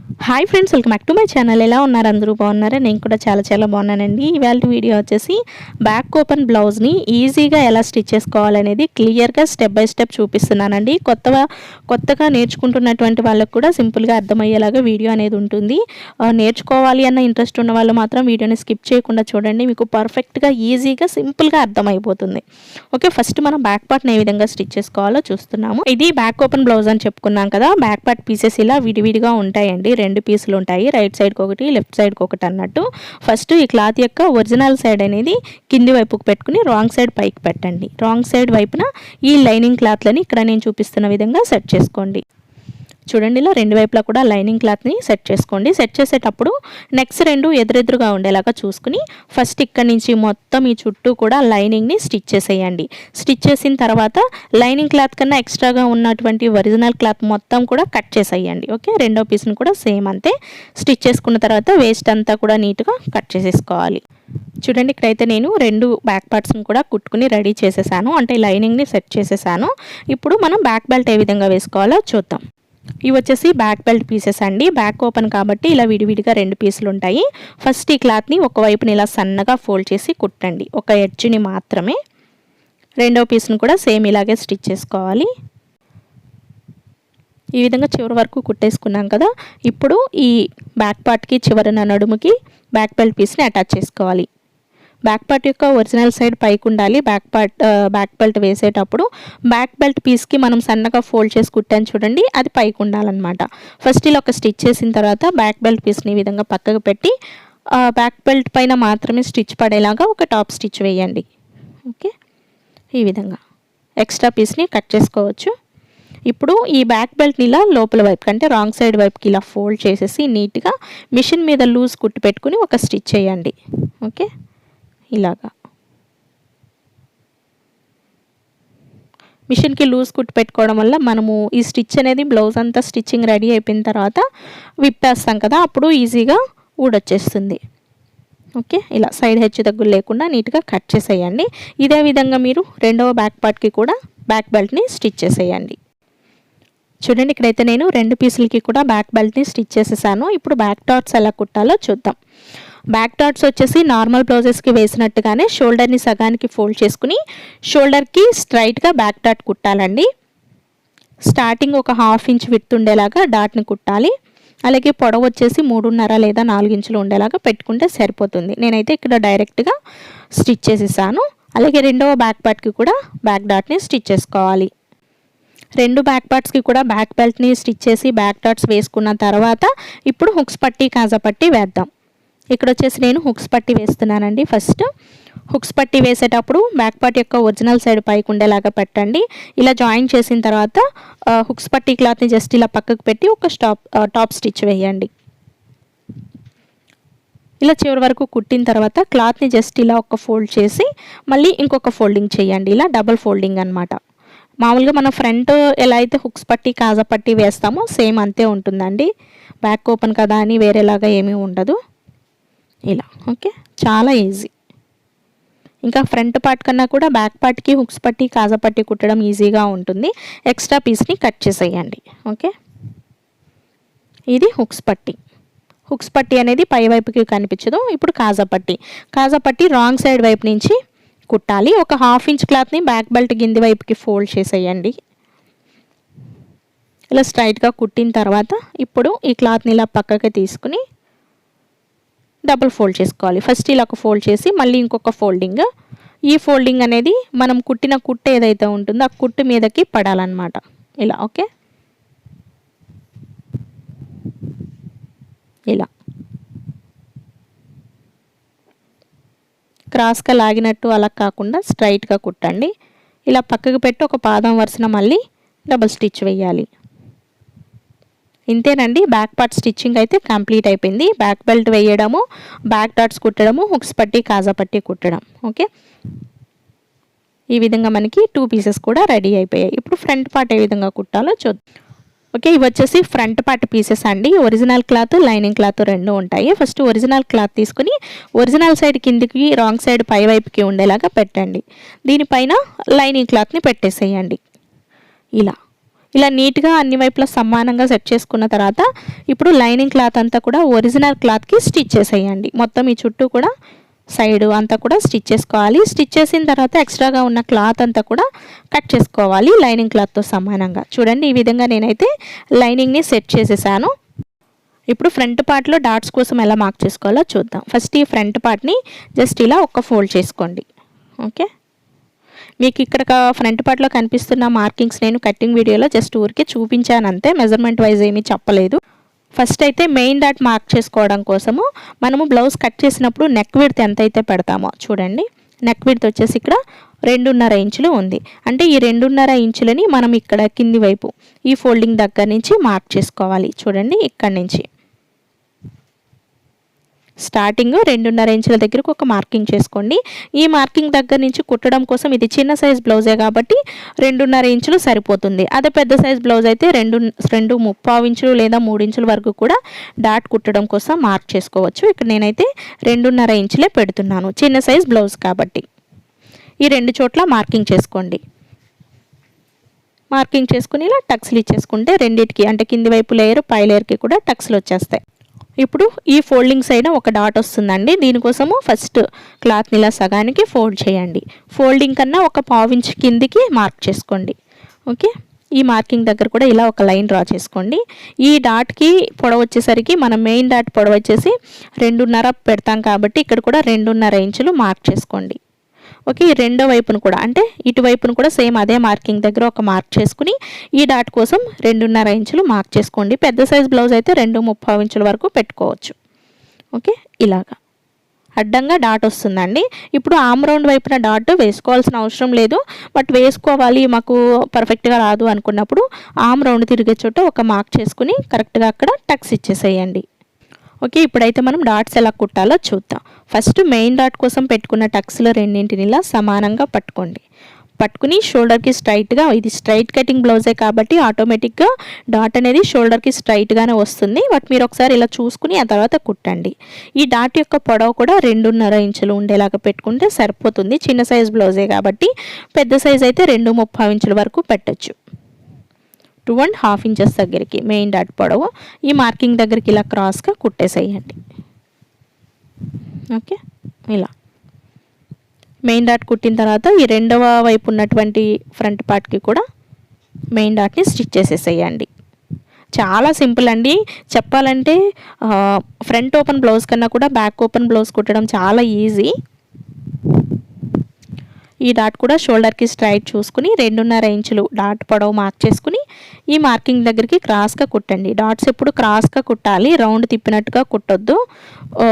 Hi friends, welcome back to my channel. ఎలా ఉన్నారు? అందరూ బాగున్నారా? నేను కూడా చాలా బాగున్నానండి. ఇవాళ వీడియో వచ్చేసి బ్యాక్ ఓపెన్ బ్లౌజ్ని ఈజీగా ఎలా స్టిచ్ చేసుకోవాలనేది క్లియర్గా స్టెప్ బై స్టెప్ చూపిస్తున్నానండి. కొత్తగా నేర్చుకుంటున్నటువంటి వాళ్ళకు కూడా సింపుల్గా అర్థమయ్యేలాగా వీడియో అనేది ఉంటుంది. నేర్చుకోవాలి అన్న ఇంట్రెస్ట్ ఉన్న వాళ్ళు మాత్రం వీడియోని స్కిప్ చేయకుండా చూడండి. మీకు పర్ఫెక్ట్గా ఈజీగా సింపుల్గా అర్థమైపోతుంది. ఓకే, ఫస్ట్ మనం బ్యాక్ పార్ట్ని ఏ విధంగా స్టిచ్ చేసుకోవాలో చూస్తున్నాము. ఇది బ్యాక్ ఓపెన్ బ్లౌజ్ అని చెప్పుకున్నాం కదా. బ్యాక్ పార్ట్ పీసెస్ ఇలా విడివిడిగా ఉంటాయండి. రెండు పీసులు ఉంటాయి, రైట్ సైడ్కి ఒకటి, లెఫ్ట్ సైడ్కి ఒకటి అన్నట్టు. ఫస్ట్ ఈ క్లాత్ యొక్క ఒరిజినల్ సైడ్ అనేది కింది వైపుకు పెట్టుకుని రాంగ్ సైడ్ పైకి పెట్టండి. రాంగ్ సైడ్ వైపున ఈ లైనింగ్ క్లాత్లని ఇక్కడ నేను చూపిస్తున్న విధంగా సెట్ చేసుకోండి. చూడండి, ఇలా రెండు వైపులా కూడా లైనింగ్ క్లాత్ని సెట్ చేసుకోండి. సెట్ చేసేటప్పుడు నెక్స్ట్ రెండు ఎదురెదురుగా ఉండేలాగా చూసుకుని ఫస్ట్ ఇక్కడ నుంచి మొత్తం ఈ చుట్టూ కూడా లైనింగ్ని స్టిచ్ చేసేయండి. స్టిచ్ చేసిన తర్వాత లైనింగ్ క్లాత్ కన్నా ఎక్స్ట్రాగా ఉన్నటువంటి ఒరిజినల్ క్లాత్ మొత్తం కూడా కట్ చేసేయండి. ఓకే, రెండో పీస్ని కూడా సేమ్ అంతే స్టిచ్ చేసుకున్న తర్వాత వేస్ట్ అంతా కూడా నీట్గా కట్ చేసేసుకోవాలి. చూడండి, ఇక్కడైతే నేను రెండు బ్యాక్ పార్ట్స్ని కూడా కుట్టుకుని రెడీ చేసేసాను, అంటే లైనింగ్ని సెట్ చేసేసాను. ఇప్పుడు మనం బ్యాక్ బెల్ట్ ఏ విధంగా వేసుకోవాలో చూద్దాం. ఇవి వచ్చేసి బ్యాక్ బెల్ట్ పీసెస్ అండి. బ్యాక్ ఓపెన్ కాబట్టి ఇలా విడివిడిగా రెండు పీసులు ఉంటాయి. ఫస్ట్ ఈ క్లాత్ని ఒకవైపుని ఇలా సన్నగా ఫోల్డ్ చేసి కుట్టండి, ఒక ఎడ్జ్ని మాత్రమే. రెండో పీస్ని కూడా సేమ్ ఇలాగే స్టిచ్ చేసుకోవాలి. ఈ విధంగా చివరి వరకు కుట్టేసుకున్నాం కదా. ఇప్పుడు ఈ బ్యాక్ పార్ట్కి చివరన నడుముకి బ్యాక్ బెల్ట్ పీస్ని అటాచ్ చేసుకోవాలి. బ్యాక్ పార్ట్ యొక్క ఒరిజినల్ సైడ్ పైకి ఉండాలి. బ్యాక్ బెల్ట్ వేసేటప్పుడు బ్యాక్ బెల్ట్ పీస్కి మనం సన్నగా ఫోల్డ్ చేసి కుట్టాను చూడండి, అది పైకి ఉండాలన్నమాట. ఫస్ట్ ఇలా ఒక స్టిచ్ చేసిన తర్వాత బ్యాక్ బెల్ట్ పీస్ని ఈ విధంగా పక్కకు పెట్టి బ్యాక్ బెల్ట్ పైన మాత్రమే స్టిచ్ పడేలాగా ఒక టాప్ స్టిచ్ వేయండి. ఓకే, ఈ విధంగా ఎక్స్ట్రా పీస్ని కట్ చేసుకోవచ్చు. ఇప్పుడు ఈ బ్యాక్ బెల్ట్ని ఇలా లోపల వైపు అంటే రాంగ్ సైడ్ వైపుకి ఇలా ఫోల్డ్ చేసేసి నీట్గా మిషన్ మీద లూజ్ కుట్టి పెట్టుకుని ఒక స్టిచ్ చేయండి. ఓకే, ఇలాగా మిషన్కి లూజ్ కుట్టి పెట్టుకోవడం వల్ల మనము ఈ స్టిచ్ అనేది బ్లౌజ్ అంతా స్టిచ్చింగ్ రెడీ అయిపోయిన తర్వాత విప్పేస్తాం కదా, అప్పుడు ఈజీగా ఊడొచ్చేస్తుంది. ఓకే, ఇలా సైడ్ హెచ్చు తగ్గులు లేకుండా నీట్గా కట్ చేసేయండి. ఇదే విధంగా మీరు రెండవ బ్యాక్ పార్ట్కి కూడా బ్యాక్ బెల్ట్ని స్టిచ్ చేసేయండి. చూడండి, ఇక్కడైతే నేను రెండు పీసులకి కూడా బ్యాక్ బెల్ట్ని స్టిచ్ చేసేసాను. ఇప్పుడు బ్యాక్ డాట్స్ ఎలా కుట్టాలో చూద్దాం. బ్యాక్ డాట్స్ వచ్చేసి నార్మల్ బ్లౌజెస్కి వేసినట్టుగానే షోల్డర్ని సగానికి ఫోల్డ్ చేసుకుని షోల్డర్కి స్ట్రైట్గా బ్యాక్ డాట్ కుట్టాలండి. స్టార్టింగ్ ఒక 1/2 ఇంచ్ విడ్త్ ఉండేలాగా డాట్ని కుట్టాలి. అలాగే పొడవు వచ్చేసి 3.5 లేదా 4 ఇంచులు ఉండేలాగా పెట్టుకుంటే సరిపోతుంది. నేనైతే ఇక్కడ డైరెక్ట్గా స్టిచ్ చేసేసాను. అలాగే రెండవ బ్యాక్ పార్ట్కి కూడా బ్యాక్ డాట్ని స్టిచ్ చేసుకోవాలి. రెండు బ్యాక్ పార్ట్స్కి కూడా బ్యాక్ బెల్ట్ని స్టిచ్ చేసి బ్యాక్ డాట్స్ వేసుకున్న తర్వాత ఇప్పుడు హుక్స్ పట్టి కాజా పట్టి వేద్దాం. ఇక్కడ వచ్చేసి నేను హుక్స్ పట్టి వేస్తున్నానండి. ఫస్ట్ హుక్స్ పట్టి వేసేటప్పుడు బ్యాక్ పార్ట్ యొక్క ఒరిజినల్ సైడ్ పైకి ఉండేలాగా పెట్టండి. ఇలా జాయిన్ చేసిన తర్వాత హుక్స్ పట్టి క్లాత్ని జస్ట్ ఇలా పక్కకు పెట్టి ఒక టాప్ స్టిచ్ వేయండి. ఇలా చివరి వరకు కుట్టిన తర్వాత క్లాత్ని జస్ట్ ఇలా ఒక ఫోల్డ్ చేసి మళ్ళీ ఇంకొక ఫోల్డింగ్ చేయండి. ఇలా డబుల్ ఫోల్డింగ్ అనమాట. మామూలుగా మనం ఫ్రంట్ ఎలా అయితే హుక్స్ పట్టి కాజా పట్టి వేస్తామో సేమ్ అంతే ఉంటుందండి. బ్యాక్ ఓపెన్ కదా అని వేరేలాగా ఏమీ ఉండదు. ఇలా ఓకే, చాలా ఈజీ. ఇంకా ఫ్రంట్ పార్ట్ కన్నా కూడా బ్యాక్ పార్ట్కి హుక్స్ పట్టి కాజా పట్టి కుట్టడం ఈజీగా ఉంటుంది. ఎక్స్ట్రా పీస్ని కట్ చేసేయండి. ఓకే, ఇది హుక్స్ పట్టి. హుక్స్ పట్టి అనేది పై వైపుకి కనిపించదు. ఇప్పుడు కాజా పట్టి రాంగ్ సైడ్ వైపు నుంచి కుట్టాలి. ఒక 1/2 ఇంచ్ క్లాత్ని బ్యాక్ బెల్ట్ కింది వైపుకి ఫోల్డ్ చేసేయండి. ఇలా స్ట్రైట్గా కుట్టిన తర్వాత ఇప్పుడు ఈ క్లాత్ని ఇలా పక్కకి తీసుకుని డబుల్ ఫోల్డ్ చేసుకోవాలి. ఫస్ట్ ఇలా ఒక ఫోల్డ్ చేసి మళ్ళీ ఇంకొక ఫోల్డింగ్. ఈ ఫోల్డింగ్ అనేది మనం కుట్టిన కుట్టు ఏదైతే ఉంటుందో ఆ కుట్టు మీదకి పడాలన్నమాట. ఇలా ఓకే, ఇలా క్రాస్గా లాగినట్టు అలా కాకుండా స్ట్రైట్గా కుట్టండి. ఇలా పక్కకు పెట్టి ఒక పాదం వరుసన మళ్ళీ డబుల్ స్టిచ్ వేయాలి. ఇంతేనండి, బ్యాక్ పార్ట్ స్టిచ్చింగ్ అయితే కంప్లీట్ అయిపోయింది. బ్యాక్ బెల్ట్ వేయడము, బ్యాక్ డాట్స్ కుట్టడము, హుక్స్ పట్టి కాజా పట్టి కుట్టడం. ఓకే, ఈ విధంగా మనకి 2 పీసెస్ కూడా రెడీ అయిపోయాయి. ఇప్పుడు ఫ్రంట్ పార్ట్ ఏ విధంగా కుట్టాలో చూద్దాం. ఓకే, ఇవి వచ్చేసి ఫ్రంట్ పార్ట్ పీసెస్ అండి. ఒరిజినల్ క్లాత్, లైనింగ్ క్లాత్ రెండు ఉంటాయి. ఫస్ట్ ఒరిజినల్ క్లాత్ తీసుకుని ఒరిజినల్ సైడ్ కిందికి రాంగ్ సైడ్ పై వైపుకి ఉండేలాగా పెట్టండి. దీనిపైన లైనింగ్ క్లాత్ని పెట్టేసేయండి. ఇలా ఇలా నీట్గా అన్ని వైపులా సమానంగా సెట్ చేసుకున్న తర్వాత ఇప్పుడు లైనింగ్ క్లాత్ అంతా కూడా ఒరిజినల్ క్లాత్కి స్టిచ్ చేసేయండి. మొత్తం ఈ చుట్టూ కూడా సైడ్ అంతా కూడా స్టిచ్ చేసుకోవాలి. స్టిచ్ చేసిన తర్వాత ఎక్స్ట్రాగా ఉన్న క్లాత్ అంతా కూడా కట్ చేసుకోవాలి లైనింగ్ క్లాత్తో సమానంగా. చూడండి, ఈ విధంగా నేనైతే లైనింగ్ని సెట్ చేసేసాను. ఇప్పుడు ఫ్రంట్ పార్ట్లో డాట్స్ కోసం ఎలా మార్క్ చేసుకోవాలో చూద్దాం. ఫస్ట్ ఈ ఫ్రంట్ పార్ట్ని జస్ట్ ఇలా ఒక ఫోల్డ్ చేసుకోండి. ఓకే, మీకు ఇక్కడ ఫ్రంట్ పార్ట్లో కనిపిస్తున్న మార్కింగ్స్ నేను కటింగ్ వీడియోలో జస్ట్ ఊరికే చూపించాను అంతే, మెజర్మెంట్ వైజ్ ఏమీ చెప్పలేదు. ఫస్ట్ అయితే మెయిన్ డాట్ మార్క్ చేసుకోవడం కోసము మనము బ్లౌజ్ కట్ చేసినప్పుడు నెక్ విడ్త్ ఎంత అయితే పెడతామో చూడండి, నెక్ విడ్త్ వచ్చేసి ఇక్కడ 2.5 ఇంచులు ఉంది. అంటే ఈ 2.5 ఇంచులని మనం ఇక్కడ కింది వైపు ఈ ఫోల్డింగ్ దగ్గర నుంచి మార్క్ చేసుకోవాలి. చూడండి, ఇక్కడ నుంచి స్టార్టింగ్ 2.5 ఇంచుల దగ్గరకు ఒక మార్కింగ్ చేసుకోండి. ఈ మార్కింగ్ దగ్గర నుంచి కుట్టడం కోసం ఇది చిన్న సైజ్ బ్లౌజే కాబట్టి 2.5 ఇంచులు సరిపోతుంది. అదే పెద్ద సైజ్ బ్లౌజ్ అయితే 2.25 ఇంచులు లేదా 3 ఇంచుల వరకు కూడా డాట్ కుట్టడం కోసం మార్క్ చేసుకోవచ్చు. ఇక్కడ నేనైతే 2.5 ఇంచులే పెడుతున్నాను, చిన్న సైజ్ బ్లౌజ్ కాబట్టి. ఈ 2 చోట్ల మార్కింగ్ చేసుకోండి. మార్కింగ్ చేసుకుని ఇలా టక్స్లు ఇచ్చేసుకుంటే రెండింటికి అంటే కింది వైపు లేయర్ పై లేయర్కి కూడా టక్స్లు వచ్చేస్తాయి. ఇప్పుడు ఈ ఫోల్డింగ్ సైడ్ ఒక డాట్ వస్తుందండి. దీనికోసము ఫస్ట్ క్లాత్ని ఇలా సగానికి ఫోల్డ్ చేయండి. ఫోల్డింగ్ కన్నా ఒక 1/4 ఇంచ్ కిందికి మార్క్ చేసుకోండి. ఓకే, ఈ మార్కింగ్ దగ్గర కూడా ఇలా ఒక లైన్ డ్రా చేసుకోండి. ఈ డాట్కి పొడవు వచ్చేసరికి మనం మెయిన్ డాట్ పొడవు వచ్చేసి 2.5 పెడతాం కాబట్టి ఇక్కడ కూడా 2.5 ఇంచులు మార్క్ చేసుకోండి. ఓకే, ఈ రెండో వైపును కూడా అంటే ఇటువైపును కూడా సేమ్ అదే మార్కింగ్ దగ్గర ఒక మార్క్ చేసుకుని ఈ డాట్ కోసం 2.5 ఇంచులు మార్క్ చేసుకోండి. పెద్ద సైజ్ బ్లౌజ్ అయితే 2.25 ఇంచుల వరకు పెట్టుకోవచ్చు. ఓకే, ఇలాగా అడ్డంగా డాట్ వస్తుందండి. ఇప్పుడు ఆమ్ రౌండ్ వైపున డాట్ వేసుకోవాల్సిన అవసరం లేదు, బట్ వేసుకోవాలి మాకు పర్ఫెక్ట్గా రాదు అనుకున్నప్పుడు ఆమ్ రౌండ్ తిరిగే చోట ఒక మార్క్ చేసుకుని కరెక్ట్గా అక్కడ టక్స్ ఇచ్చేసేయండి. ఓకే, ఇప్పుడైతే మనం డాట్స్ ఎలా కుట్టాలో చూద్దాం. ఫస్ట్ మెయిన్ డాట్ కోసం పెట్టుకున్న టక్స్లో రెండింటిని ఇలా సమానంగా పట్టుకుని షోల్డర్కి స్ట్రైట్గా, ఇది స్ట్రైట్ కటింగ్ బ్లౌజే కాబట్టి ఆటోమేటిక్గా డాట్ అనేది షోల్డర్కి స్ట్రైట్గానే వస్తుంది. బట్ మీరు ఒకసారి ఇలా చూసుకుని ఆ తర్వాత కుట్టండి. ఈ డాట్ యొక్క పొడవు కూడా 2.5 ఇంచులు ఉండేలాగా పెట్టుకుంటే సరిపోతుంది. చిన్న సైజ్ బ్లౌజే కాబట్టి, పెద్ద సైజ్ అయితే 2.25 ఇంచుల వరకు పెట్టచ్చు. 2.5 ఇంచెస్ దగ్గరికి మెయిన్ డాట్ పొడవు ఈ మార్కింగ్ దగ్గరికి ఇలా క్రాస్గా కుట్టేసేయండి. ఓకే, ఇలా మెయిన్ డాట్ కుట్టిన తర్వాత ఈ రెండవ వైపు ఉన్నటువంటి ఫ్రంట్ పార్ట్కి కూడా మెయిన్ డాట్ని స్టిచ్ చేసేసేయండి. చాలా సింపుల్ అండి. చెప్పాలంటే ఫ్రంట్ ఓపెన్ బ్లౌజ్ కన్నా కూడా బ్యాక్ ఓపెన్ బ్లౌజ్ కుట్టడం చాలా ఈజీ. ఈ డాట్ కూడా షోల్డర్కి స్ట్రైట్ చూసుకుని 2.5 ఇంచులు డాట్ పొడవు మార్క్ చేసుకుని ఈ మార్కింగ్ దగ్గరికి క్రాస్గా కుట్టండి. డాట్స్ ఎప్పుడు క్రాస్గా కుట్టాలి, రౌండ్ తిప్పినట్టుగా కుట్టొద్దు,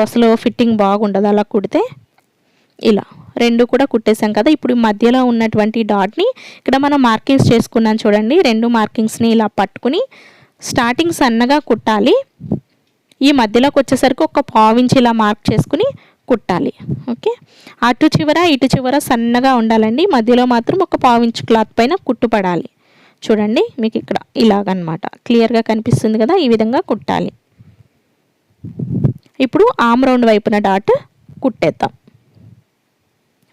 అసలు ఫిట్టింగ్ బాగుండదు అలా కుడితే. ఇలా రెండు కూడా కుట్టేసాం కదా. ఇప్పుడు మధ్యలో ఉన్నటువంటి డాట్ని ఇక్కడ మనం మార్కింగ్స్ చేసుకున్నాం చూడండి. 2 మార్కింగ్స్ని ఇలా పట్టుకుని స్టార్టింగ్ సన్నగా కుట్టాలి. ఈ మధ్యలోకి వచ్చేసరికి ఒక 1/4 ఇంచ్ ఇలా మార్క్ చేసుకుని కుట్టాలి. ఓకే, అటు చివర ఇటు చివర సన్నగా ఉండాలండి. మధ్యలో మాత్రం ఒక 1/4 ఇంచ్ క్లాత్ పైన కుట్టు పడాలి. చూడండి, మీకు ఇక్కడ ఇలాగనమాట క్లియర్గా కనిపిస్తుంది కదా, ఈ విధంగా కుట్టాలి. ఇప్పుడు ఆమ్ రౌండ్ వైపున డాట్ కుట్టేద్దాం.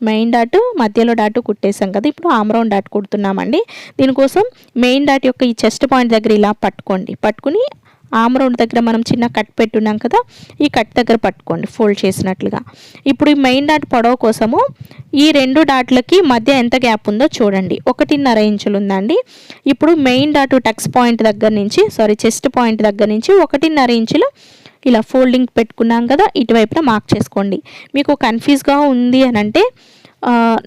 మెయిన్ డాట్ మధ్యలో డాట్ కుట్టేసాం కదా, ఇప్పుడు ఆమ్ రౌండ్ డాట్ కుడుతున్నామండి. దీనికోసం మెయిన్ డాట్ యొక్క ఈ చెస్ట్ పాయింట్ దగ్గర ఇలా పట్టుకుని ఆమ్ రౌండ్ దగ్గర మనం చిన్న కట్ పెట్టున్నాం కదా, ఈ కట్ దగ్గర పట్టుకోండి ఫోల్డ్ చేసినట్లుగా. ఇప్పుడు ఈ మెయిన్ డాట్ పొడవు కోసము ఈ 2 డాట్లకి మధ్య ఎంత గ్యాప్ ఉందో చూడండి. 1.5 ఇంచులు ఉందండి. ఇప్పుడు మెయిన్ డాట్ టక్స్ పాయింట్ దగ్గర నుంచి చెస్ట్ పాయింట్ దగ్గర నుంచి 1.5 ఇంచులు ఇలా ఫోల్డింగ్ పెట్టుకున్నాం కదా, ఇటువైపున మార్క్ చేసుకోండి. మీకు కన్ఫ్యూజ్గా ఉంది అని అంటే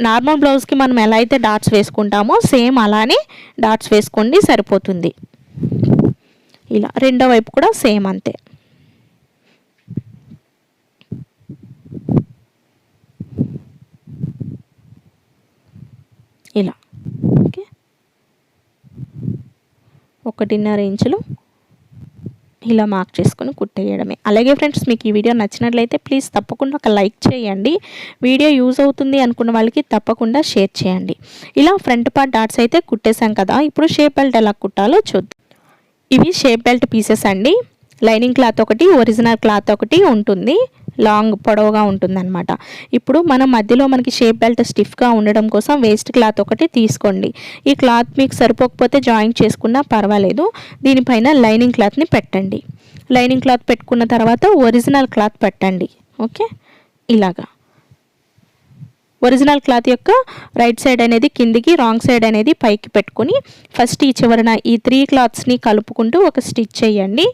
నార్మల్ బ్లౌజ్కి మనం ఎలా అయితే డాట్స్ వేసుకుంటామో సేమ్ అలానే డాట్స్ వేసుకోండి, సరిపోతుంది. ఇలా రెండో వైపు కూడా సేమ్ అంతే. ఇలా ఓకే, 1.5 ఇంచులు ఇలా మార్క్ చేసుకొని కుట్టేయడమే. అలాగే ఫ్రెండ్స్, మీకు ఈ వీడియో నచ్చినట్లయితే ప్లీజ్ తప్పకుండా ఒక లైక్ చేయండి. వీడియో యూజ్ అవుతుంది అనుకున్న వాళ్ళకి తప్పకుండా షేర్ చేయండి. ఇలా ఫ్రంట్ పార్ట్ డాట్స్ అయితే కుట్టేసాం కదా, ఇప్పుడు షేప్ బెల్ట్ ఎలా కుట్టాలో చూద్దాం. ఇవి షేప్ బెల్ట్ పీసెస్ అండి. లైనింగ్ క్లాత్ ఒకటి, ఒరిజినల్ క్లాత్ ఒకటి ఉంటుంది. లాంగ్ పొడవుగా ఉంటుందన్నమాట. ఇప్పుడు మనం మధ్యలో మనకి షేప్ బెల్ట్ స్టిఫ్గా ఉండడం కోసం వేస్ట్ క్లాత్ ఒకటి తీసుకోండి. ఈ క్లాత్ మీకు సరిపోకపోతే జాయింట్ చేసుకున్నా పర్వాలేదు. దీనిపైన లైనింగ్ క్లాత్ని పెట్టండి. లైనింగ్ క్లాత్ పెట్టుకున్న తర్వాత ఒరిజినల్ క్లాత్ పెట్టండి. ఓకే, ఇలాగా ఒరిజినల్ క్లాత్ యొక్క రైట్ సైడ్ అనేది కిందికి, రాంగ్ సైడ్ అనేది పైకి పెట్టుకొని ఫస్ట్ ఈ చివరన ఈ 3 క్లాత్స్ని కలుపుకుంటూ ఒక స్టిచ్ చేయండి.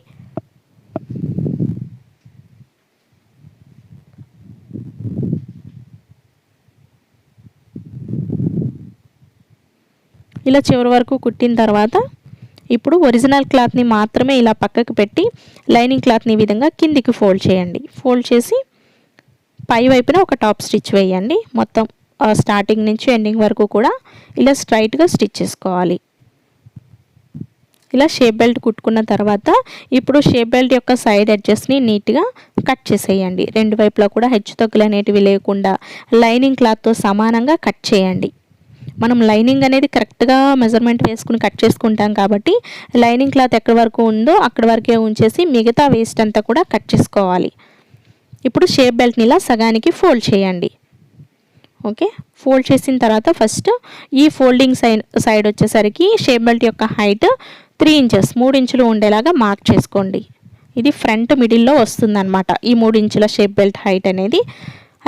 ఇలా చివరి వరకు కుట్టిన తర్వాత ఇప్పుడు ఒరిజినల్ క్లాత్ని మాత్రమే ఇలా పక్కకు పెట్టి లైనింగ్ క్లాత్ని ఈ విధంగా కిందికి ఫోల్డ్ చేయండి. ఫోల్డ్ చేసి పై వైపున ఒక టాప్ స్టిచ్ వేయండి. మొత్తం స్టార్టింగ్ నుంచి ఎండింగ్ వరకు కూడా ఇలా స్ట్రైట్గా స్టిచ్ చేసుకోవాలి. ఇలా షేప్ బెల్ట్ కుట్టుకున్న తర్వాత ఇప్పుడు షేప్ బెల్ట్ యొక్క సైడ్ ఎడ్జెస్ని నీట్గా కట్ చేసేయండి. రెండు వైపులా కూడా హెచ్చు తగ్గులు అనేటివి లేకుండా లైనింగ్ క్లాత్తో సమానంగా కట్ చేయండి. మనం లైనింగ్ అనేది కరెక్ట్గా మెజర్మెంట్ వేసుకుని కట్ చేసుకుంటాం కాబట్టి లైనింగ్ క్లాత్ ఎక్కడి వరకు ఉందో అక్కడి వరకే ఉంచేసి మిగతా వేస్ట్ అంతా కూడా కట్ చేసుకోవాలి. ఇప్పుడు షేప్ బెల్ట్ని ఇలా సగానికి ఫోల్డ్ చేయండి. ఓకే, ఫోల్డ్ చేసిన తర్వాత ఫస్ట్ ఈ ఫోల్డింగ్ సైడ్ వచ్చేసరికి షేప్ బెల్ట్ యొక్క హైట్ 3 ఇంచెస్ 3 ఇంచులు ఉండేలాగా మార్క్ చేసుకోండి. ఇది ఫ్రంట్ మిడిల్లో వస్తుందన్నమాట ఈ 3 ఇంచుల షేప్ బెల్ట్ హైట్ అనేది.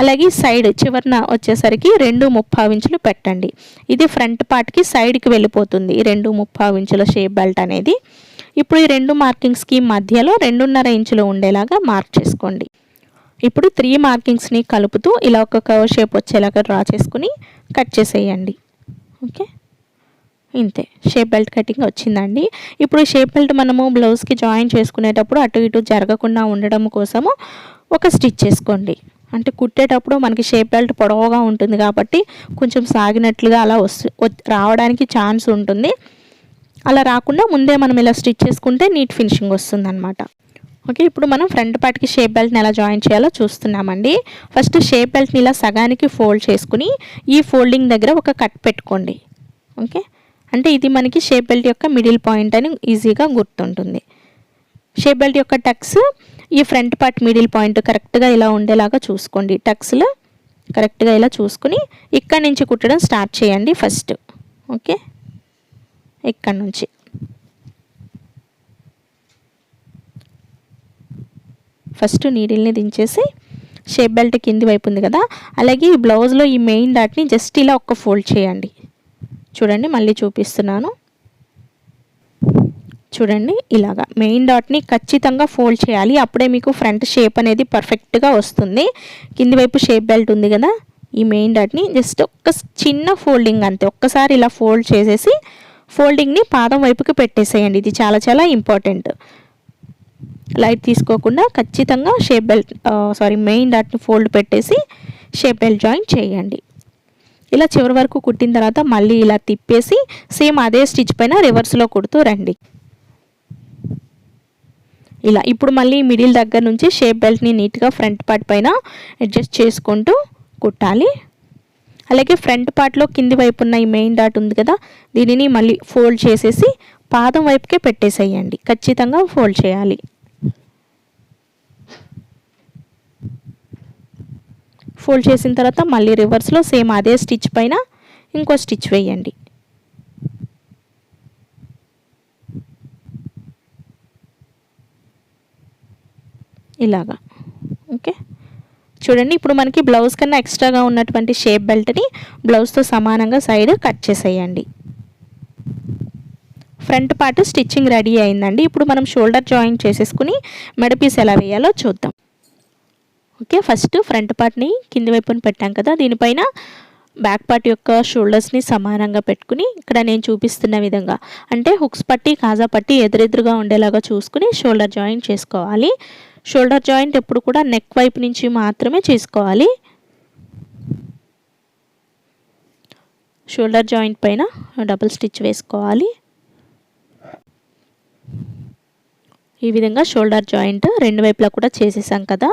అలాగే సైడ్ చివరన వచ్చేసరికి 2.5 ఇంచులు పెట్టండి. ఇది ఫ్రంట్ పార్ట్కి సైడ్కి వెళ్ళిపోతుంది 2.5 ఇంచుల షేప్ బెల్ట్ అనేది. ఇప్పుడు ఈ 2 మార్కింగ్స్కి మధ్యలో 2.5 ఇంచులు ఉండేలాగా మార్క్ చేసుకోండి. ఇప్పుడు 3 మార్కింగ్స్ని కలుపుతూ ఇలా ఒక కర్వ్ షేప్ వచ్చేలాగా డ్రా చేసుకుని కట్ చేసేయండి. ఓకే, ఇంతే షేప్ బెల్ట్ కటింగ్ వచ్చిందండి. ఇప్పుడు షేప్ బెల్ట్ మనము బ్లౌజ్కి జాయిన్ చేసుకునేటప్పుడు అటు ఇటు జరగకుండా ఉండడం కోసము ఒక స్టిచ్ చేసుకోండి. అంటే కుట్టేటప్పుడు మనకి షేప్ బెల్ట్ పొడవుగా ఉంటుంది కాబట్టి కొంచెం సాగినట్లుగా అలా రావడానికి ఛాన్స్ ఉంటుంది. అలా రాకుండా ముందే మనం ఇలా స్టిచ్ చేసుకుంటే నీట్ ఫినిషింగ్ వస్తుంది అనమాట. ఓకే, ఇప్పుడు మనం ఫ్రంట్ పార్ట్కి షేప్ బెల్ట్ని ఎలా జాయిన్ చేయాలో చూస్తున్నామండి. ఫస్ట్ షేప్ బెల్ట్ని ఇలా సగానికి ఫోల్డ్ చేసుకుని ఈ ఫోల్డింగ్ దగ్గర ఒక కట్ పెట్టుకోండి. ఓకే, అంటే ఇది మనకి షేప్ బెల్ట్ యొక్క మిడిల్ పాయింట్ అని ఈజీగా గుర్తుంటుంది. షేప్ బెల్ట్ యొక్క టక్స్ ఈ ఫ్రంట్ పార్ట్ మిడిల్ పాయింట్ కరెక్ట్గా ఇలా ఉండేలాగా చూసుకోండి. టక్స్లో కరెక్ట్గా ఇలా చూసుకుని ఇక్కడ నుంచి కుట్టడం స్టార్ట్ చేయండి ఫస్ట్. ఓకే, ఇక్కడ నుంచి ఫస్ట్ నీడిల్ని దించేసి షేప్ బెల్ట్ కింది వైపు ఉంది కదా, అలాగే ఈ బ్లౌజ్లో ఈ మెయిన్ డాట్ని జస్ట్ ఇలా ఒక్క ఫోల్డ్ చేయండి. చూడండి, మళ్ళీ చూపిస్తున్నాను. చూడండి, ఇలాగా మెయిన్ డాట్ని ఖచ్చితంగా ఫోల్డ్ చేయాలి. అప్పుడే మీకు ఫ్రంట్ షేప్ అనేది పర్ఫెక్ట్గా వస్తుంది. కింది వైపు షేప్ బెల్ట్ ఉంది కదా, ఈ మెయిన్ డాట్ని జస్ట్ ఒక్క చిన్న ఫోల్డింగ్ అంతే, ఒక్కసారి ఇలా ఫోల్డ్ చేసేసి ఫోల్డింగ్ని పాదం వైపుకి పెట్టేసేయండి. ఇది చాలా చాలా ఇంపార్టెంట్. లైట్ తీసుకోకుండా ఖచ్చితంగా షేప్ బెల్ట్ మెయిన్ డాట్ని ఫోల్డ్ పెట్టేసి షేప్ బెల్ట్ జాయిన్ చేయండి. ఇలా చివరి వరకు కుట్టిన తర్వాత మళ్ళీ ఇలా తిప్పేసి సేమ్ అదే స్టిచ్ పైన రివర్స్లో కుడుతూ రండి. ఇలా ఇప్పుడు మళ్ళీ మిడిల్ దగ్గర నుంచి షేప్ బెల్ట్ని నీట్గా ఫ్రంట్ పార్ట్ పైన అడ్జస్ట్ చేసుకుంటూ కుట్టాలి. అలాగే ఫ్రంట్ పార్ట్లో కింది వైపు ఉన్న ఈ మెయిన్ డాట్ ఉంది కదా, దీనిని మళ్ళీ ఫోల్డ్ చేసేసి పాదం వైపుకే పెట్టేసేయండి. ఖచ్చితంగా ఫోల్డ్ చేయాలి. ఫోల్డ్ చేసిన తర్వాత మళ్ళీ రివర్స్లో సేమ్ అదే స్టిచ్ పైన ఇంకో స్టిచ్ వేయండి. ఇలాగా. ఓకే, చూడండి, ఇప్పుడు మనకి బ్లౌజ్ కన్నా ఎక్స్ట్రాగా ఉన్నటువంటి షేప్ బెల్ట్ని బ్లౌజ్తో సమానంగా సైడ్ కట్ చేసేయండి. ఫ్రంట్ పార్ట్ స్టిచ్చింగ్ రెడీ అయిందండి. ఇప్పుడు మనం షోల్డర్ జాయిన్ చేసేసుకుని మెడపీస్ ఎలా వేయాలో చూద్దాం. ఓకే, ఫస్ట్ ఫ్రంట్ పార్ట్ని కింది వైపుని పెట్టాం కదా, దీనిపైన బ్యాక్ పార్ట్ యొక్క షోల్డర్స్ని సమానంగా పెట్టుకుని ఇక్కడ నేను చూపిస్తున్న విధంగా అంటే హుక్స్ పట్టి కాజా పట్టి ఎదురెదురుగా ఉండేలాగా చూసుకుని షోల్డర్ జాయిన్ చేసుకోవాలి. షోల్డర్ జాయింట్ ఎప్పుడు కూడా నెక్ వైపు నుంచి మాత్రమే చేసుకోవాలి. షోల్డర్ జాయింట్ పైన డబుల్ స్టిచ్ వేసుకోవాలి. ఈ విధంగా షోల్డర్ జాయింట్ రెండు వైపులా కూడా చేసేసాం కదా.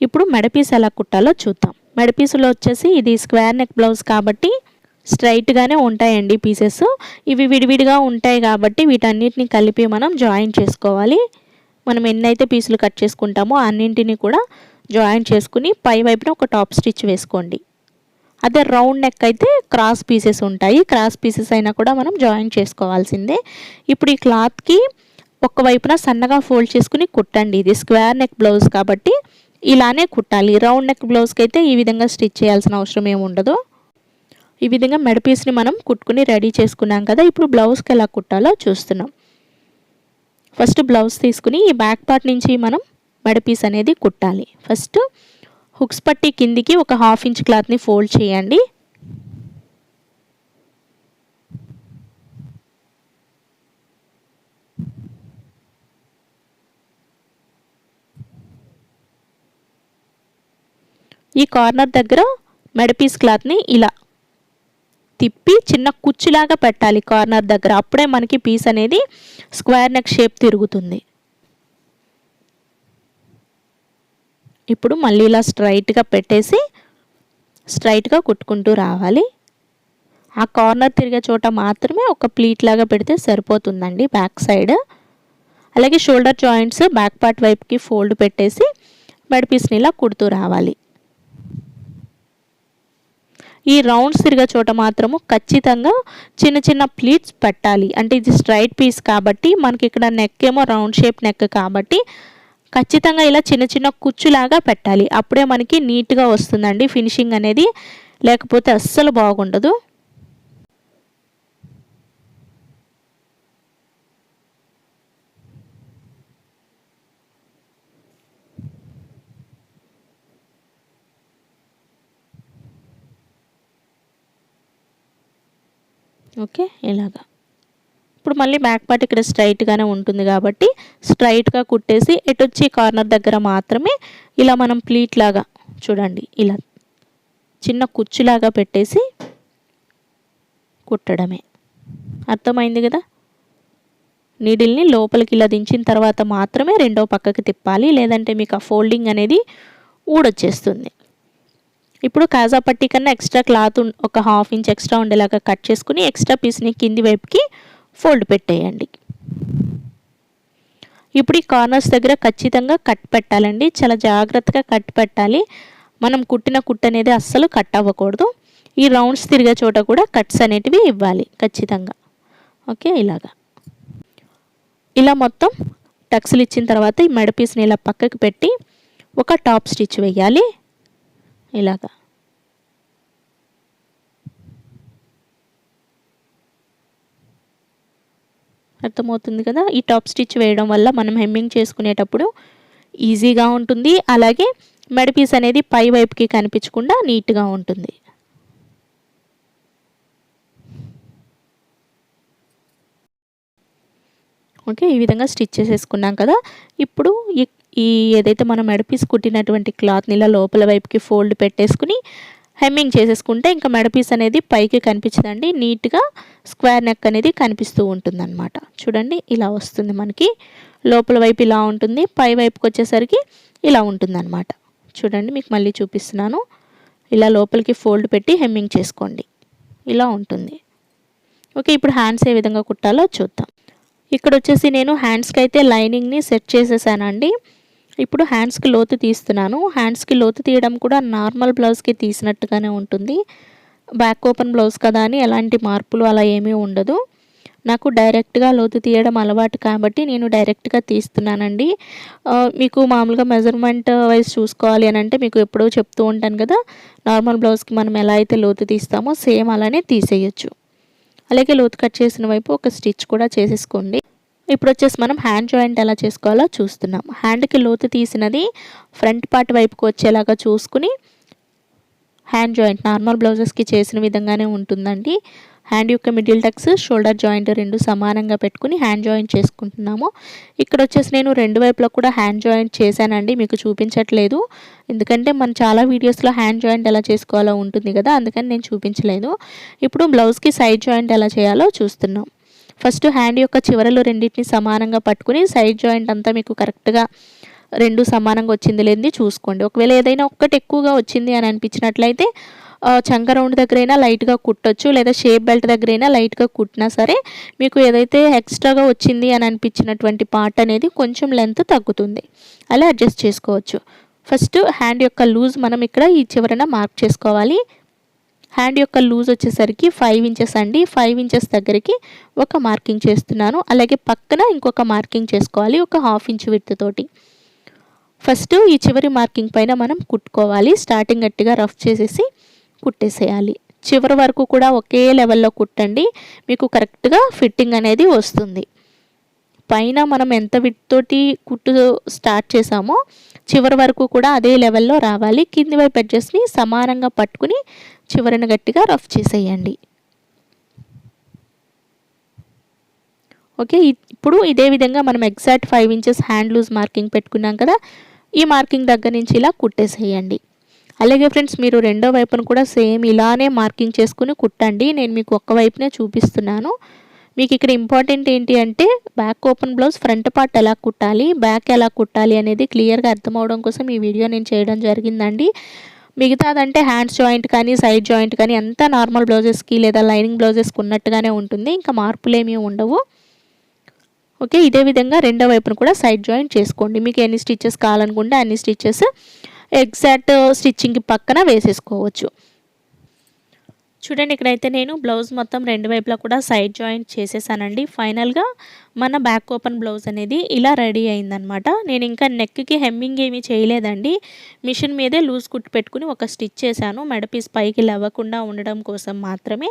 ఇప్పుడు మెడపీస్ ఎలా కుట్టాలో చూద్దాం. మెడపీసులో వచ్చేసి ఇది స్క్వేర్ నెక్ బ్లౌజ్ కాబట్టి స్ట్రైట్గానే ఉంటాయండి పీసెస్. ఇవి విడివిడిగా ఉంటాయి కాబట్టి వీటన్నిటిని కలిపి మనం జాయిన్ చేసుకోవాలి. మనం ఎన్నైతే పీసులు కట్ చేసుకుంటామో అన్నింటినీ కూడా జాయింట్ చేసుకుని పై వైపున ఒక టాప్ స్టిచ్ వేసుకోండి. అదే రౌండ్ నెక్ అయితే క్రాస్ పీసెస్ ఉంటాయి, క్రాస్ పీసెస్ అయినా కూడా మనం జాయింట్ చేసుకోవాల్సిందే. ఇప్పుడు ఈ క్లాత్కి ఒకవైపున సన్నగా ఫోల్డ్ చేసుకుని కుట్టండి. ఇది స్క్వేర్ నెక్ బ్లౌజ్ కాబట్టి ఇలానే కుట్టాలి. రౌండ్ నెక్ బ్లౌజ్కి అయితే ఈ విధంగా స్టిచ్ చేయాల్సిన అవసరం ఏమి ఉండదు. ఈ విధంగా మెడ పీస్ని మనం కుట్టుకుని రెడీ చేసుకున్నాం కదా. ఇప్పుడు బ్లౌజ్కి ఎలా కుట్టాలో చూస్తున్నాం. ఫస్ట్ బ్లౌజ్ తీసుకుని ఈ బ్యాక్ పార్ట్ నుంచి మనం మెడ పీస్ అనేది కుట్టాలి. ఫస్ట్ హుక్స్ పట్టి కిందికి ఒక 1/2 ఇంచ్ క్లాత్ని ఫోల్డ్ చేయండి. ఈ కార్నర్ దగ్గర మెడ పీస్ క్లాత్ని ఇలా తిప్పి చిన్న కుచ్చులాగా పెట్టాలి కార్నర్ దగ్గర. అప్పుడే మనకి పీస్ అనేది స్క్వేర్ నెక్ షేప్ తిరుగుతుంది. ఇప్పుడు మళ్ళీ ఇలా స్ట్రైట్గా పెట్టేసి స్ట్రైట్గా కుట్టుకుంటూ రావాలి. ఆ కార్నర్ తిరిగే చోట మాత్రమే ఒక ప్లీట్ లాగా పెడితే సరిపోతుందండి బ్యాక్ సైడ్. అలాగే షోల్డర్ జాయింట్స్ బ్యాక్ పార్ట్ వైపుకి ఫోల్డ్ పెట్టేసి మెడ పీస్ని ఇలా కుడుతూ రావాలి. ఈ రౌండ్స్ తిరిగే చోట మాత్రము ఖచ్చితంగా చిన్న చిన్న ప్లీట్స్ పెట్టాలి. అంటే ఇది స్ట్రైట్ పీస్ కాబట్టి మనకి ఇక్కడ నెక్ ఏమో రౌండ్ షేప్ నెక్ కాబట్టి ఖచ్చితంగా ఇలా చిన్న చిన్న కుచ్చులాగా పెట్టాలి. అప్పుడే మనకి నీట్గా వస్తుందండి ఫినిషింగ్ అనేది, లేకపోతే అస్సలు బాగుండదు. ఓకే, ఇలాగా. ఇప్పుడు మళ్ళీ బ్యాక్ పార్ట్ ఇక్కడ స్ట్రైట్గానే ఉంటుంది కాబట్టి స్ట్రైట్గా కుట్టేసి ఎటొచ్చి కార్నర్ దగ్గర మాత్రమే ఇలా మనం ప్లీట్ లాగా చూడండి ఇలా చిన్న కుచ్చులాగా పెట్టేసి కుట్టడమే. అర్థమైంది కదా. నీడిల్ని లోపలికి ఇలా దించిన తర్వాత మాత్రమే రెండో పక్కకి తిప్పాలి, లేదంటే మీకు ఆ ఫోల్డింగ్ అనేది ఊడొచ్చేస్తుంది. ఇప్పుడు కాజా పట్టీ కన్నా ఎక్స్ట్రా క్లాత్ ఒక 1/2 ఇంచ్ ఎక్స్ట్రా ఉండేలాగా కట్ చేసుకుని ఎక్స్ట్రా పీస్ని కింది వైపుకి ఫోల్డ్ పెట్టేయండి. ఇప్పుడు ఈ కార్నర్స్ దగ్గర ఖచ్చితంగా కట్ పెట్టాలండి. చాలా జాగ్రత్తగా కట్ పెట్టాలి. మనం కుట్టిన కుట్టు అనేది అస్సలు కట్ అవ్వకూడదు. ఈ రౌండ్స్ తిరిగే చోట కూడా కట్స్ అనేటివి ఇవ్వాలి ఖచ్చితంగా. ఓకే, ఇలాగా. ఇలా మొత్తం టక్స్లు ఇచ్చిన తర్వాత ఈ మెడ పీస్ని ఇలా పక్కకి పెట్టి ఒక టాప్ స్టిచ్ వేయాలి ఇలాగా. అర్థమవుతుంది కదా. ఈ టాప్ స్టిచ్ వేయడం వల్ల మనం హెమ్మింగ్ చేసుకునేటప్పుడు ఈజీగా ఉంటుంది. అలాగే మెడ పీస్ అనేది పై వైపుకి కనిపించకుండా నీట్గా ఉంటుంది. ఓకే, ఈ విధంగా స్టిచ్ చేసేసుకున్నాం కదా. ఇప్పుడు ఈ ఏదైతే మనం మెడ పీస్ కుట్టినటువంటి క్లాత్ని ఇలా లోపల వైపుకి ఫోల్డ్ పెట్టేసుకుని హెమ్మింగ్ చేసేసుకుంటే ఇంకా మెడ పీస్ అనేది పైకి కనిపించదండి, నీట్గా స్క్వేర్ నెక్ అనేది కనిపిస్తూ ఉంటుంది అన్నమాట. చూడండి ఇలా వస్తుంది మనకి. లోపల వైపు ఇలా ఉంటుంది, పై వైపుకి వచ్చేసరికి ఇలా ఉంటుందన్నమాట. చూడండి మీకు మళ్ళీ చూపిస్తున్నాను. ఇలా లోపలికి ఫోల్డ్ పెట్టి హెమ్మింగ్ చేసుకోండి, ఇలా ఉంటుంది. ఓకే, ఇప్పుడు హ్యాండ్స్ ఏ విధంగా కుట్టాలో చూద్దాం. ఇక్కడ వచ్చేసి నేను హ్యాండ్స్కి అయితే లైనింగ్ని సెట్ చేసేసానండి. ఇప్పుడు హ్యాండ్స్కి లోతు తీస్తున్నాను. హ్యాండ్స్కి లోతు తీయడం కూడా నార్మల్ బ్లౌజ్కి తీసినట్టుగానే ఉంటుంది. బ్యాక్ ఓపెన్ బ్లౌజ్ కదా అని ఎలాంటి మార్పులు అలా ఏమీ ఉండదు. నాకు డైరెక్ట్గా లోతు తీయడం అలవాటు కాబట్టి నేను డైరెక్ట్గా తీస్తున్నానండి. మీకు మామూలుగా మెజర్మెంట్ వైజ్ చూసుకోవాలి అని అంటే మీకు ఎప్పుడో చెప్తూ ఉంటాను కదా, నార్మల్ బ్లౌజ్కి మనం ఎలా అయితే లోతు తీస్తామో సేమ్ అలానే తీసేయచ్చు. అలాగే లోతు కట్ చేసిన వైపు ఒక స్టిచ్ కూడా చేసేసుకోండి. ఇప్పుడు వచ్చేసి మనం హ్యాండ్ జాయింట్ ఎలా చేసుకోవాలో చూస్తున్నాం. హ్యాండ్కి లోతు తీసినది ఫ్రంట్ పార్ట్ వైపుకి వచ్చేలాగా చూసుకుని హ్యాండ్ జాయింట్ నార్మల్ బ్లౌజెస్కి చేసిన విధంగానే ఉంటుందండి. హ్యాండ్ యొక్క మిడిల్ టక్స్ షోల్డర్ జాయింట్ రెండు సమానంగా పెట్టుకుని హ్యాండ్ జాయింట్ చేసుకుంటున్నాము. ఇక్కడ వచ్చేసి నేను రెండు వైపులా కూడా హ్యాండ్ జాయింట్ చేశానండి, మీకు చూపించట్లేదు ఎందుకంటే మన చాలా వీడియోస్లో హ్యాండ్ జాయింట్ ఎలా చేసుకోవాలో ఉంటుంది కదా, అందుకని నేను చూపించలేదు. ఇప్పుడు బ్లౌజ్కి సైడ్ జాయింట్ ఎలా చేయాలో చూస్తున్నాం. ఫస్ట్ హ్యాండ్ యొక్క చివరలు రెండింటిని సమానంగా పట్టుకుని సైడ్ జాయింట్ అంతా మీకు కరెక్ట్గా రెండు సమానంగా వచ్చింది లేనిది చూసుకోండి. ఒకవేళ ఏదైనా ఒక్కటి ఎక్కువగా వచ్చింది అని అనిపించినట్లయితే చంక రౌండ్ దగ్గరైనా లైట్గా కుట్టొచ్చు, లేదా షేప్ బెల్ట్ దగ్గరైనా లైట్గా కుట్టినా సరే మీకు ఏదైతే ఎక్స్ట్రాగా వచ్చింది అని అనిపించినటువంటి పార్ట్ అనేది కొంచెం లెంత్ తగ్గుతుంది, అలా అడ్జస్ట్ చేసుకోవచ్చు. ఫస్ట్ హ్యాండ్ యొక్క లూజ్ మనం ఇక్కడ ఈ చివరన మార్క్ చేసుకోవాలి. హ్యాండ్ యొక్క లూజ్ వచ్చేసరికి 5 ఇంచెస్ అండి. 5 ఇంచెస్ దగ్గరికి ఒక మార్కింగ్ చేస్తున్నాను. అలాగే పక్కన ఇంకొక మార్కింగ్ చేసుకోవాలి ఒక 1/2 ఇంచ్ విడ్త్ తోటి. ఫస్ట్ ఈ చివరి మార్కింగ్ పైన మనం కుట్టుకోవాలి. స్టార్టింగ్ గట్టిగా రఫ్ చేసేసి కుట్టేసేయాలి. చివరి వరకు కూడా ఒకే లెవెల్లో కుట్టండి, మీకు కరెక్ట్గా ఫిట్టింగ్ అనేది వస్తుంది. పైన మనం ఎంత విడ్త్ తోటి కుట్టు స్టార్ట్ చేసామో చివరి వరకు కూడా అదే లెవెల్లో రావాలి. కింది వైపు ఎడ్జెస్ని సమానంగా పట్టుకుని చివరన గట్టిగా రఫ్ చేసేయండి. ఓకే, ఇప్పుడు ఇదే విధంగా మనం exact 5 inches hand loose marking పెట్టుకున్నాం కదా, ఈ మార్కింగ్ దగ్గర నుంచి ఇలా కుట్టేసేయండి. అలాగే ఫ్రెండ్స్, మీరు రెండో వైపును కూడా సేమ్ ఇలానే మార్కింగ్ చేసుకుని కుట్టండి. నేను మీకు ఒక్క వైపునే చూపిస్తున్నాను. మీకు ఇక్కడ ఇంపార్టెంట్ ఏంటి అంటే back open blouse front part ఎలా కుట్టాలి, బ్యాక్ ఎలా కుట్టాలి అనేది క్లియర్గా అర్థమవడం కోసం ఈ వీడియో నేను చేయడం జరిగిందండి. మిగతాదంటే హ్యాండ్స్ జాయింట్ కానీ సైడ్ జాయింట్ కానీ అంతా నార్మల్ బ్లౌజెస్కి లేదా లైనింగ్ బ్లౌజెస్కి ఉన్నట్టుగానే ఉంటుంది, ఇంకా మార్పులేమీ ఉండవు. ఓకే, ఇదే విధంగా రెండో వైపును కూడా సైడ్ జాయింట్ చేసుకోండి. మీకు ఎన్ని స్టిచ్చెస్ కావాలనుకుంటే అన్ని స్టిచ్చెస్ ఎగ్జాక్ట్ స్టిచ్చింగ్కి పక్కన వేసేసుకోవచ్చు. చూడండి, ఇక్కడైతే నేను బ్లౌజ్ మొత్తం రెండు వైపులా కూడా సైడ్ జాయింట్ చేసేసానండి. ఫైనల్గా మన బ్యాక్ ఓపెన్ బ్లౌజ్ అనేది ఇలా రెడీ అయిందనమాట. నేను ఇంకా నెక్కి హెమ్మింగ్ ఏమీ చేయలేదండి, మిషన్ మీదే లూజ్ కుట్టు పెట్టుకుని ఒక స్టిచ్ చేశాను, మెడ పీస్ పైకి లేవకుండా ఉండడం కోసం మాత్రమే.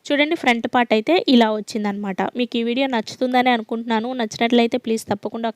చూడండి, ఫ్రంట్ పార్ట్ అయితే ఇలా వచ్చిందనమాట. మీకు ఈ వీడియో నచ్చుతుందని అనుకుంటున్నాను. నచ్చినట్లయితే ప్లీజ్ తప్పకుండా